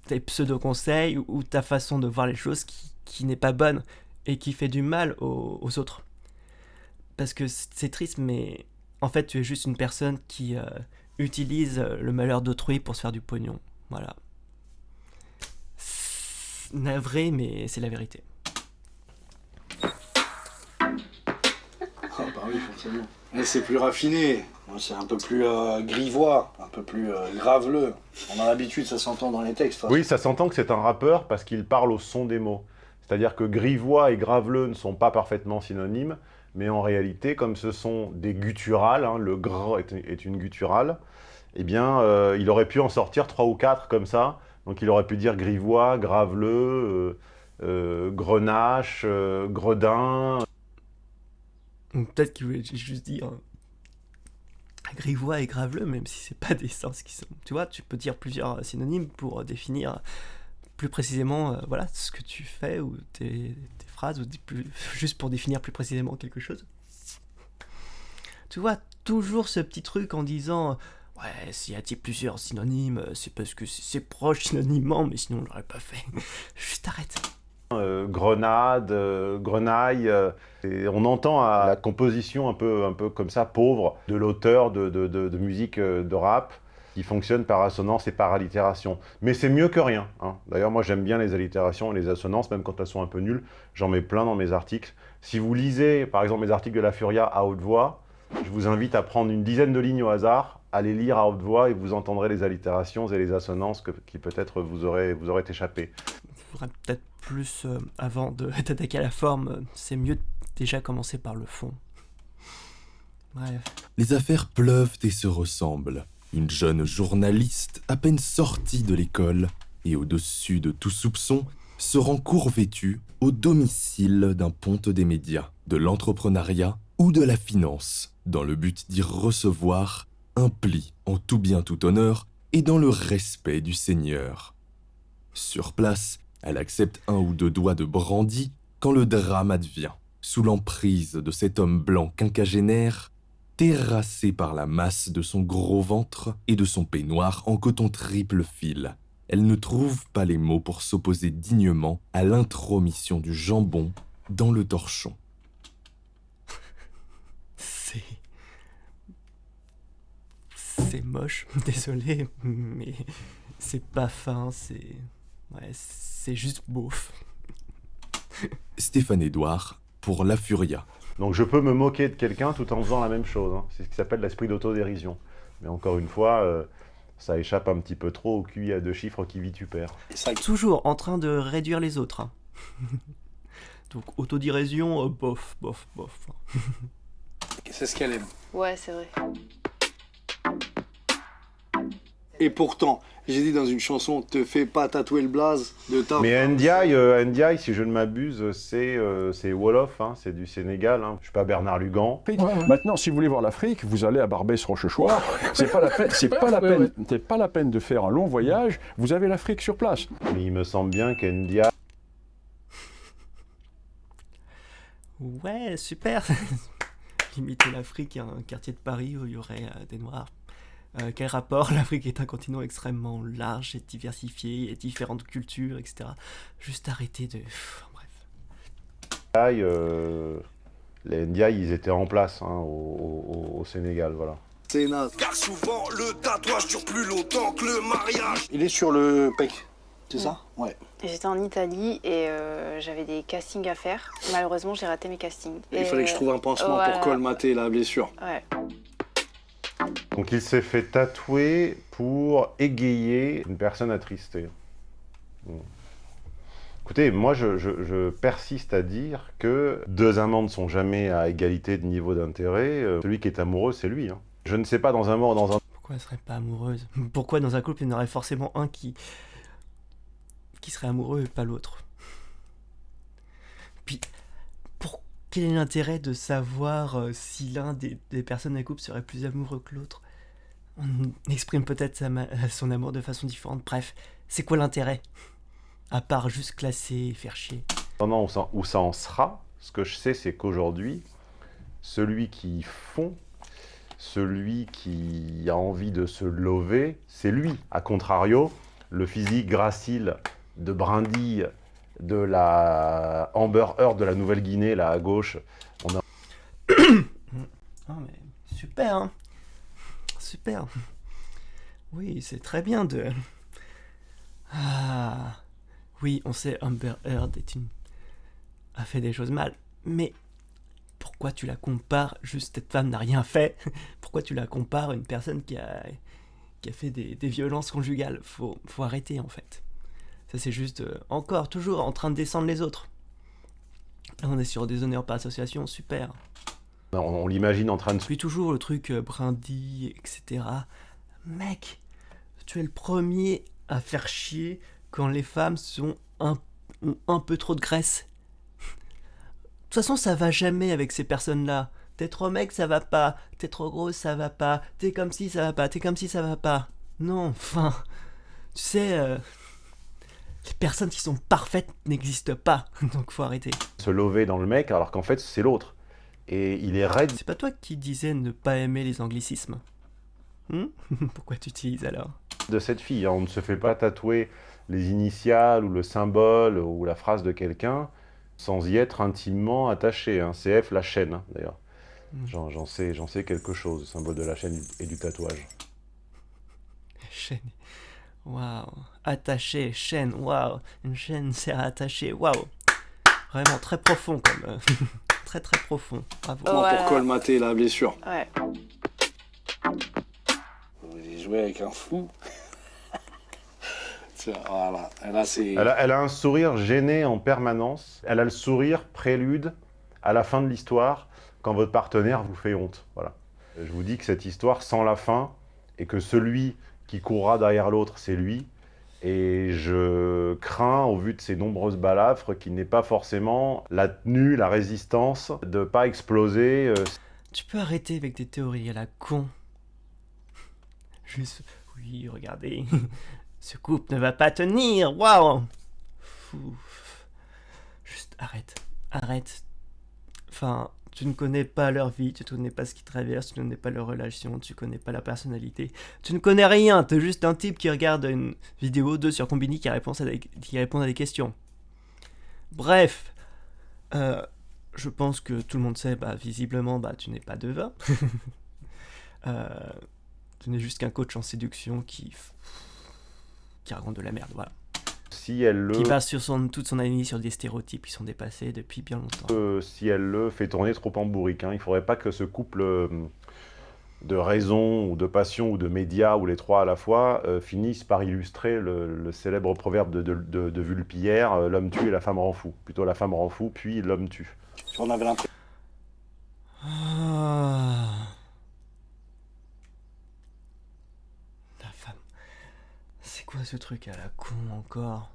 tes pseudo-conseils ou ta façon de voir les choses qui n'est pas bonne et qui fait du mal aux autres. Parce que c'est triste, mais en fait tu es juste une personne qui utilise le malheur d'autrui pour se faire du pognon. Voilà. C'est navré, mais c'est la vérité. Ah bah oui, forcément. Mais c'est plus raffiné, c'est un peu plus grivois, un peu plus graveleux. On a l'habitude, ça s'entend dans les textes. Oui, ça s'entend que c'est un rappeur parce qu'il parle au son des mots. C'est-à-dire que grivois et graveleux ne sont pas parfaitement synonymes, mais en réalité, comme ce sont des gutturales, hein, le gr est une gutturale, eh bien, il aurait pu en sortir 3 ou 4 comme ça. Donc il aurait pu dire grivois, graveleux, grenache, gredin. Ou peut-être qu'il voulait juste dire grivois et graveleux, même si c'est pas des sens qui sont... Tu vois, tu peux dire plusieurs synonymes pour définir plus précisément voilà, ce que tu fais ou tes phrases, ou juste pour définir plus précisément quelque chose. Tu vois, toujours ce petit truc en disant ouais, s'il y a plusieurs synonymes, c'est parce que c'est proche synonymement, mais sinon on l'aurait pas fait. Juste arrête. Grenade, grenaille, et on entend à la composition un peu comme ça, pauvre, de l'auteur de musique de rap, qui fonctionne par assonance et par allitération. Mais c'est mieux que rien, hein. D'ailleurs, moi j'aime bien les allitérations et les assonances, même quand elles sont un peu nulles, j'en mets plein dans mes articles. Si vous lisez, par exemple, mes articles de La Furia à haute voix, je vous invite à prendre une dizaine de lignes au hasard, à les lire à haute voix, et vous entendrez les allitérations et les assonances qui peut-être vous auraient échappé. Il faudrait peut-être plus, avant de t'attaquer à la forme, c'est mieux de déjà commencer par le fond. Bref. Les affaires pleuvent et se ressemblent. Une jeune journaliste, à peine sortie de l'école, et au-dessus de tout soupçon, se rend court vêtue au domicile d'un ponte des médias, de l'entrepreneuriat ou de la finance, dans le but d'y recevoir un pli en tout bien tout honneur et dans le respect du Seigneur. Sur place, elle accepte 1 ou 2 doigts de brandy quand le drame advient, sous l'emprise de cet homme blanc quinquagénaire, terrassé par la masse de son gros ventre et de son peignoir en coton triple fil. Elle ne trouve pas les mots pour s'opposer dignement à l'intromission du jambon dans le torchon. C'est moche, désolé, mais c'est pas fin, c'est juste beauf. Stéphane Edouard pour La Furia. Donc je peux me moquer de quelqu'un tout en faisant la même chose, hein. C'est ce qui s'appelle l'esprit d'autodérision. Mais encore une fois, ça échappe un petit peu trop au QI à 2 chiffres qui vitupère. Toujours en train de réduire les autres. Hein. Donc autodérision, bof. C'est ce qu'elle aime. Ouais, c'est vrai. Et pourtant, j'ai dit dans une chanson, te fais pas tatouer le blaze de ta... Mais Ndiaye, si je ne m'abuse, c'est Wolof, hein, c'est du Sénégal. Hein. Je suis pas Bernard Lugan. Maintenant, si vous voulez voir l'Afrique, vous allez à Barbès-Rochechouart. C'est pas la peine de faire un long voyage. Vous avez l'Afrique sur place. Mais il me semble bien qu'Ndiaye... Ouais, super. Limiter l'Afrique à un quartier de Paris où il y aurait des Noirs. Quel rapport? L'Afrique est un continent extrêmement large et diversifié, et différentes cultures, etc. Juste arrêter de... Bref. Les Ndiaye, ils étaient en place hein, au Sénégal, voilà. C'est naze. Car souvent, le tatouage dure plus longtemps que le mariage. Il est sur le pec, c'est ça? Ouais. J'étais en Italie et j'avais des castings à faire. Malheureusement, j'ai raté mes castings. Il fallait que je trouve un pansement pour colmater la blessure. Ouais. Donc il s'est fait tatouer pour égayer une personne attristée. Écoutez, moi je persiste à dire que deux amants ne sont jamais à égalité de niveau d'intérêt. Celui qui est amoureux, c'est lui. Hein. Je ne sais pas dans un mort, dans un... Pourquoi elle serait pas amoureuse? Pourquoi dans un couple il y en aurait forcément un qui serait amoureux et pas l'autre? Puis, quel est l'intérêt de savoir si l'un des personnes d'un couple serait plus amoureux que l'autre? On exprime peut-être son amour de façon différente. Bref, c'est quoi l'intérêt? À part juste classer et faire chier. Pendant où ça en sera, ce que je sais, c'est qu'aujourd'hui, celui qui fond, celui qui a envie de se lever, c'est lui. A contrario, le physique gracile de brindille de la Amber Heard de la Nouvelle-Guinée, là à gauche, on a... Oh mais super, hein. Super. Oui, c'est très bien de... Ah... Oui, on sait Amber Heard a fait des choses mal, mais pourquoi tu la compares? Juste cette femme n'a rien fait. Pourquoi tu la compares à une personne qui a fait des violences conjugales? Faut arrêter en fait. Ça c'est juste toujours en train de descendre les autres. Là, on est sur des honneurs par association, super. On l'imagine en train de... Puis toujours le truc brindille, etc. Mec, tu es le premier à faire chier quand les femmes ont un peu trop de graisse. De toute façon, ça va jamais avec ces personnes-là. T'es trop mec, ça va pas. T'es trop grosse, ça va pas. T'es comme si, ça va pas. T'es comme si, ça va pas. Non, enfin... Tu sais... les personnes qui sont parfaites n'existent pas. Donc faut arrêter. Se lever dans le mec, alors qu'en fait, c'est l'autre. Et il est raide. C'est pas toi qui disais ne pas aimer les anglicismes? Pourquoi tu utilises alors? De cette fille, hein. On ne se fait pas tatouer les initiales ou le symbole ou la phrase de quelqu'un sans y être intimement attaché. Hein. CF, la chaîne, hein, d'ailleurs. J'en sais quelque chose, le symbole de la chaîne et du tatouage. Chaîne. Waouh. Attaché, chaîne, waouh. Une chaîne sert à attacher, waouh. Vraiment très profond comme... très très profond. Bravo. Ouais. Pour colmater la blessure. Ouais. J'ai joué avec un fou. Voilà. Là, elle a un sourire gêné en permanence. Elle a le sourire prélude à la fin de l'histoire quand votre partenaire vous fait honte. Voilà. Je vous dis que cette histoire sans la fin et que celui qui courra derrière l'autre, c'est lui. Et je crains, au vu de ces nombreuses balafres, qu'il n'ait pas forcément la tenue, la résistance de ne pas exploser. Tu peux arrêter avec tes théories à la con. Juste, oui, regardez, ce couple ne va pas tenir, waouh. Juste arrête. Enfin, tu ne connais pas leur vie, tu ne connais pas ce qu'ils traversent, tu ne connais pas leur relation, tu ne connais pas la personnalité. Tu ne connais rien, t'es juste un type qui regarde une vidéo 2 sur Combini qui répond à des questions. Bref, je pense que tout le monde sait, visiblement, tu n'es pas devin. Tu n'es juste qu'un coach en séduction qui raconte de la merde, voilà. Si elle qui base sur toute son analyse sur des stéréotypes qui sont dépassés depuis bien longtemps. Si elle le fait tourner trop en bourrique, hein. Il ne faudrait pas que ce couple de raison ou de passion ou de médias ou les trois à la fois finisse par illustrer le célèbre proverbe de Vulpillère, l'homme tue et la femme rend fou. Plutôt la femme rend fou, puis l'homme tue. On avait l'impression. La femme. C'est quoi ce truc à la con encore?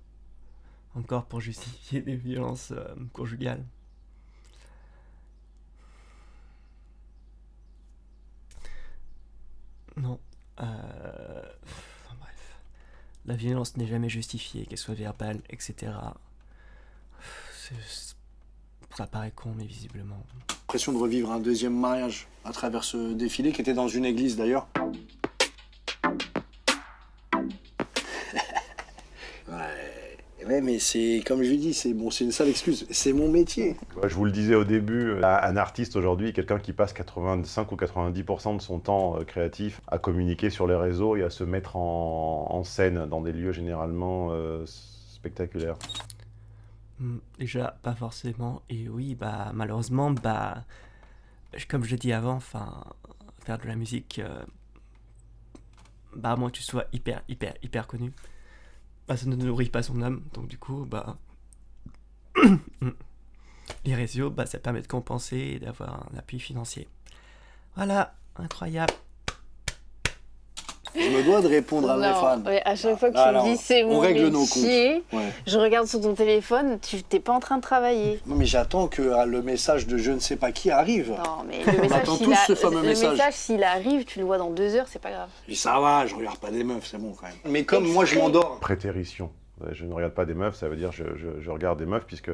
Encore pour justifier des violences conjugales. Non. Bref. La violence n'est jamais justifiée, qu'elle soit verbale, etc. Ça paraît con, mais visiblement. L'impression de revivre un deuxième mariage à travers ce défilé qui était dans une église d'ailleurs. Ouais, mais c'est comme je lui dis, c'est une sale excuse. C'est mon métier. Je vous le disais au début, un artiste aujourd'hui est quelqu'un qui passe 85 ou 90% de son temps créatif à communiquer sur les réseaux et à se mettre en scène dans des lieux généralement spectaculaires. Déjà, pas forcément. Et oui, malheureusement, comme je l'ai dit avant, faire de la musique, bah à moins que tu sois hyper connu, bah ça ne nourrit pas son âme, donc du coup, bah les réseaux, bah ça permet de compenser et d'avoir un appui financier. Voilà, incroyable. Je me dois de répondre à mes fans. Ouais, à chaque fois que Alors, tu me dis c'est on mon règle nos métier, comptes. Ouais. je regarde sur ton téléphone, tu t'es pas en train de travailler. Non, mais j'attends que le message de je ne sais pas qui arrive. Non, mais le message, attend tous ce fameux message. s'il arrive, tu le vois dans 2 heures, c'est pas grave. Et ça va, je regarde pas des meufs, c'est bon quand même. Mais comme moi je m'endors. Prétérition. Je ne regarde pas des meufs, ça veut dire je regarde des meufs, puisque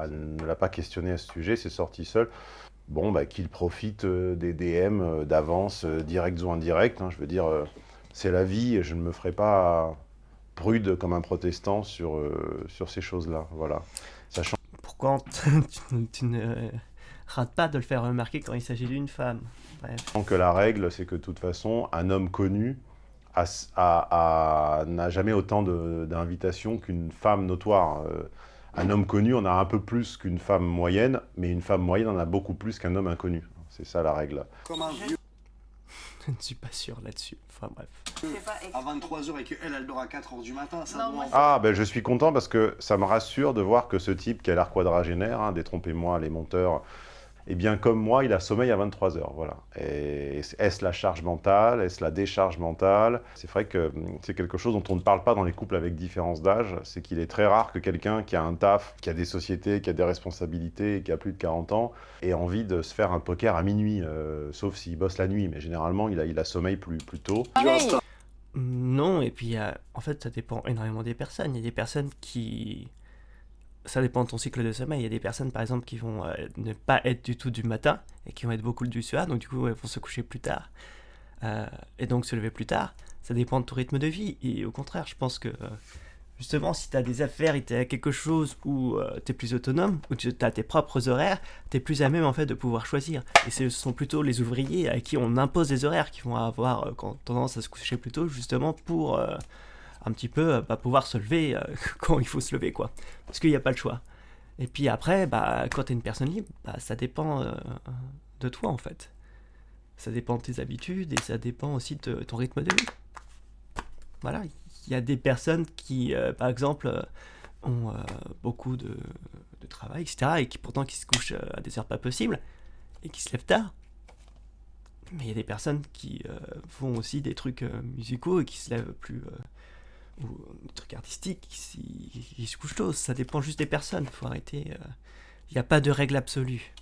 elle ne l'a pas questionné à ce sujet, c'est sorti seul. Bon, bah qu'il profite des DM d'avance, directs ou indirects, hein, je veux dire, c'est la vie, et je ne me ferai pas prude comme un protestant sur ces choses-là, voilà. Sachant... Pourquoi tu ne rates pas de le faire remarquer quand il s'agit d'une femme? Bref. Que la règle, c'est que de toute façon, un homme connu n'a jamais autant d'invitations qu'une femme notoire. Un homme connu en a un peu plus qu'une femme moyenne, mais une femme moyenne en a beaucoup plus qu'un homme inconnu. C'est ça la règle. Comme un vieux. Je ne suis pas sûr là-dessus. Enfin bref. À 23h et qu'elle dort à 4h du matin, ça doit... Ah, ben je suis content parce que ça me rassure de voir que ce type qui a l'air quadragénaire, hein, détrompez-moi les monteurs, eh bien comme moi, il a sommeil à 23h, voilà. Et est-ce la charge mentale? Est-ce la décharge mentale? C'est vrai que c'est quelque chose dont on ne parle pas dans les couples avec différence d'âge, c'est qu'il est très rare que quelqu'un qui a un taf, qui a des sociétés, qui a des responsabilités, qui a plus de 40 ans, ait envie de se faire un poker à minuit, sauf s'il bosse la nuit, mais généralement, il a sommeil plus tôt. Non, et puis en fait, ça dépend énormément des personnes. Il y a des personnes qui... Ça dépend de ton cycle de sommeil. Il y a des personnes, par exemple, qui vont ne pas être du tout du matin et qui vont être beaucoup du soir, donc du coup, elles vont se coucher plus tard et donc se lever plus tard. Ça dépend de ton rythme de vie. Et au contraire, je pense que justement, si tu as des affaires et tu as quelque chose où tu es plus autonome, où tu as tes propres horaires, tu es plus à même en fait de pouvoir choisir. Et ce sont plutôt les ouvriers à qui on impose des horaires qui vont avoir tendance à se coucher plus tôt, justement pour... un petit peu pouvoir se lever quand il faut se lever, quoi. Parce qu'il n'y a pas le choix. Et puis après, quand tu es une personne libre, ça dépend de toi, en fait. Ça dépend de tes habitudes et ça dépend aussi de ton rythme de vie. Voilà, il y a des personnes qui, par exemple, ont beaucoup de travail, etc., et qui pourtant qui se couchent à des heures pas possibles, et qui se lèvent tard. Mais il y a des personnes qui font aussi des trucs musicaux et qui se lèvent plus... ou des trucs artistiques, ils se couchent tôt. Ça dépend juste des personnes, faut arrêter. Il n'y a pas de règle absolue.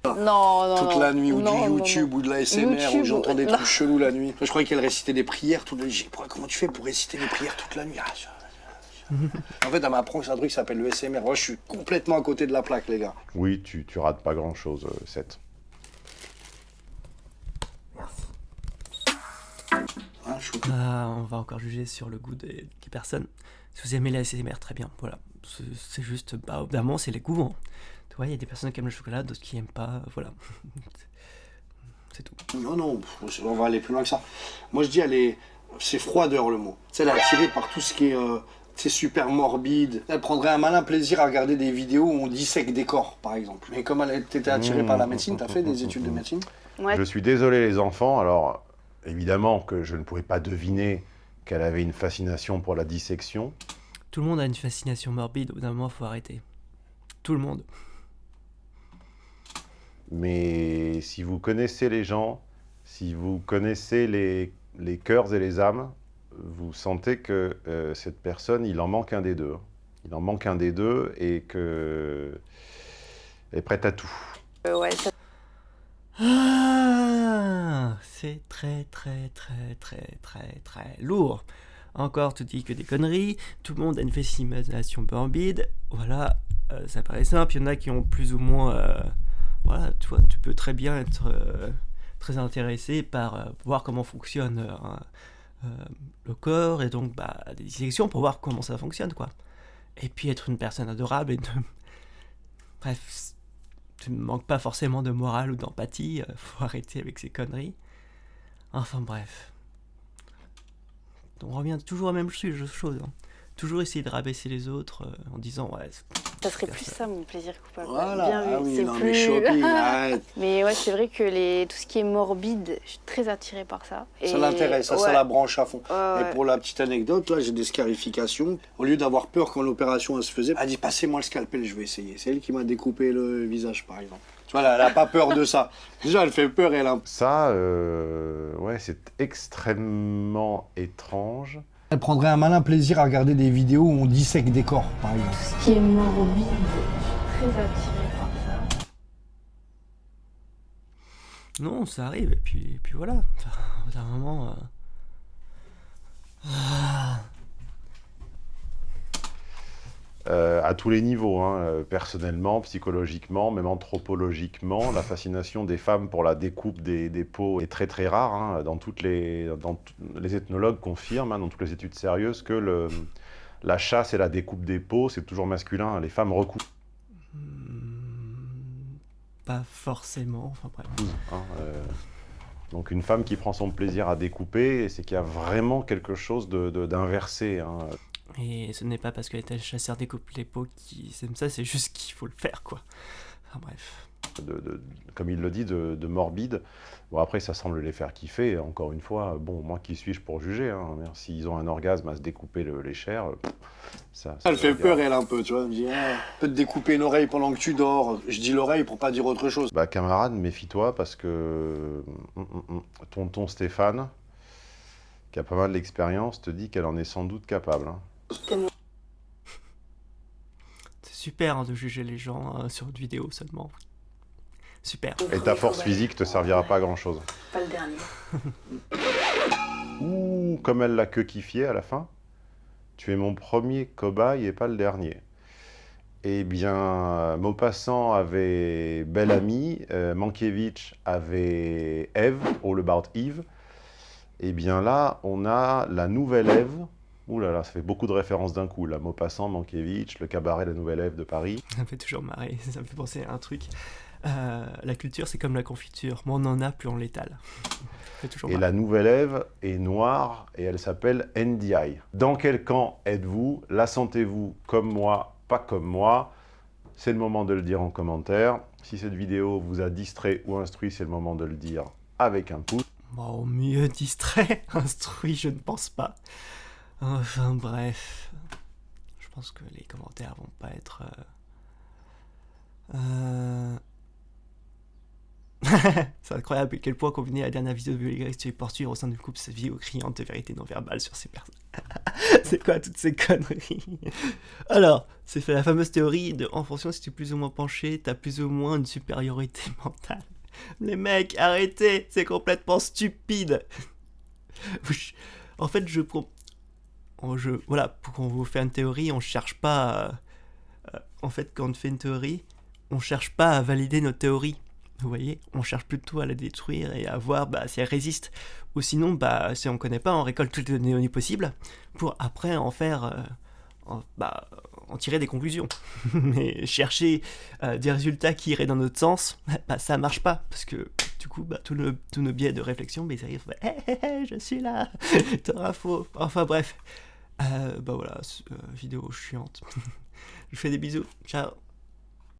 Non, toute la nuit, ou du YouTube, non. ou de la SMR, où j'entends des trucs chelous la nuit. Je croyais qu'elle récitait des prières toute la nuit. Comment tu fais pour réciter des prières toute la nuit? En fait, elle m'apprend que c'est un truc qui s'appelle le SMR. Moi, je suis complètement à côté de la plaque, les gars. Oui, tu rates pas grand-chose, Seth. On va encore juger sur le goût des personnes. Si vous aimez la SMR, très bien. Voilà. C'est juste, évidemment, c'est les goûts. Hein. Tu vois, il y a des personnes qui aiment le chocolat, d'autres qui aiment pas. Voilà. C'est tout. Non, on va aller plus loin que ça. Moi, je dis, c'est froideur le mot. Tu sais, elle est attirée par tout ce qui est c'est super morbide. Elle prendrait un malin plaisir à regarder des vidéos où on dissèque des corps, par exemple. Mais comme elle était attirée par la médecine, t'as fait des études de médecine? Ouais. Je suis désolé, les enfants. Alors, évidemment que je ne pouvais pas deviner qu'elle avait une fascination pour la dissection. Tout le monde a une fascination morbide. Au bout d'un moment, il faut arrêter. Tout le monde. Mais si vous connaissez les gens, si vous connaissez les cœurs et les âmes, vous sentez que cette personne, il en manque un des deux. Il en manque un des deux et qu'elle est prête à tout. Ouais, c'est très lourd. Encore, tu dis que des conneries. Tout le monde a une fascination morbide. Voilà, ça paraît simple. Il y en a qui ont plus ou moins... voilà, tu peux très bien être très intéressé par voir comment fonctionne le corps et donc des dissections pour voir comment ça fonctionne, quoi. Et puis être une personne adorable et bref, tu ne manques pas forcément de morale ou d'empathie. Faut arrêter avec ces conneries. Enfin bref. On revient toujours à la même chose. Hein. Toujours essayer de rabaisser les autres en disant ouais, Ça serait plus ça mon plaisir coupable. Voilà, Bien vu. ah oui, C'est non, plus... mais shopping, arrête. Mais ouais, c'est vrai que tout ce qui est morbide, je suis très attirée par ça. Ça l'intéresse, ça, ouais. ça la branche à fond. Ouais. Et pour la petite anecdote, là, j'ai des scarifications. Au lieu d'avoir peur quand l'opération elle se faisait, elle a dit passez-moi le scalpel, je vais essayer. C'est elle qui m'a découpé le visage, par exemple. Tu vois, elle a pas peur de ça. Déjà, elle fait peur et elle a... Ça, ouais, c'est extrêmement étrange. Elle prendrait un malin plaisir à regarder des vidéos où on dissèque des corps, par exemple. Tout ce qui est morbide, je suis très attirée par ça. Non, ça arrive, et puis voilà. Enfin, au bout d'un moment... À tous les niveaux, hein, personnellement, psychologiquement, même anthropologiquement, la fascination des femmes pour la découpe des peaux est très très rare. Hein, les ethnologues confirment, hein, dans toutes les études sérieuses, que la chasse et la découpe des peaux, c'est toujours masculin. Les femmes recoupent. Pas forcément, enfin bref. Hein, donc une femme qui prend son plaisir à découper, c'est qu'il y a vraiment quelque chose d'inversé. Hein. Et ce n'est pas parce que les chasseurs découpent les peaux qu'ils aiment ça, c'est juste qu'il faut le faire, quoi. Enfin bref. Comme il le dit, de morbide. Bon, après, ça semble les faire kiffer. Encore une fois, bon, moi, qui suis-je pour juger, hein. S'ils ont un orgasme à se découper les chairs, ça Elle fait peur, elle, un peu, tu vois. Elle me dit, peut te découper une oreille pendant que tu dors. Je dis l'oreille pour pas dire autre chose. Bah, camarade, méfie-toi, parce que tonton Stéphane, qui a pas mal d'expérience, te dit qu'elle en est sans doute capable. Hein. C'est super, hein, de juger les gens sur une vidéo seulement. Super. Et ta force physique te servira pas à grand-chose. Pas le dernier. Ouh, comme elle l'a que kiffé à la fin. Tu es mon premier cobaye et pas le dernier. Eh bien, Maupassant avait Belle Amie, Mankiewicz avait Ève, All About Eve. Eh bien là, on a la nouvelle Ève. Ouh là là, ça fait beaucoup de références d'un coup. Là, Maupassant, Mankiewicz, le cabaret La Nouvelle Ève de Paris. Ça me fait toujours marrer, ça me fait penser à un truc. La culture, c'est comme la confiture. Moins on en a, plus on l'étale. Et la Nouvelle Ève est noire et elle s'appelle NDI. Dans quel camp êtes-vous? La sentez-vous comme moi, pas comme moi? C'est le moment de le dire en commentaire. Si cette vidéo vous a distrait ou instruit, c'est le moment de le dire avec un pouce. Bon, mieux distrait, instruit, je ne pense pas. Enfin bref, je pense que les commentaires vont pas être... C'est incroyable à quel point combiner la dernière vidéo de vulgarité porture au sein d'une couple, cette vidéo criante de vérité non verbale sur ces personnes. C'est quoi toutes ces conneries? Alors, c'est fait la fameuse théorie de en fonction si tu es plus ou moins penché, t'as plus ou moins une supériorité mentale. Les mecs, arrêtez, c'est complètement stupide. En fait, voilà, pour qu'on vous fait une théorie, on cherche pas en fait, quand on fait une théorie, on cherche pas à valider notre théorie. Vous voyez, on cherche plutôt à la détruire et à voir si elle résiste. Ou sinon, si on connaît pas, on récolte toutes les données possibles pour après en faire, en tirer des conclusions. Mais chercher des résultats qui iraient dans notre sens, ça marche pas. Parce que du coup, tous nos biais de réflexion, ils arrivent, je suis là, t'auras faux. Enfin bref, voilà, vidéo chiante. Je vous fais des bisous, ciao.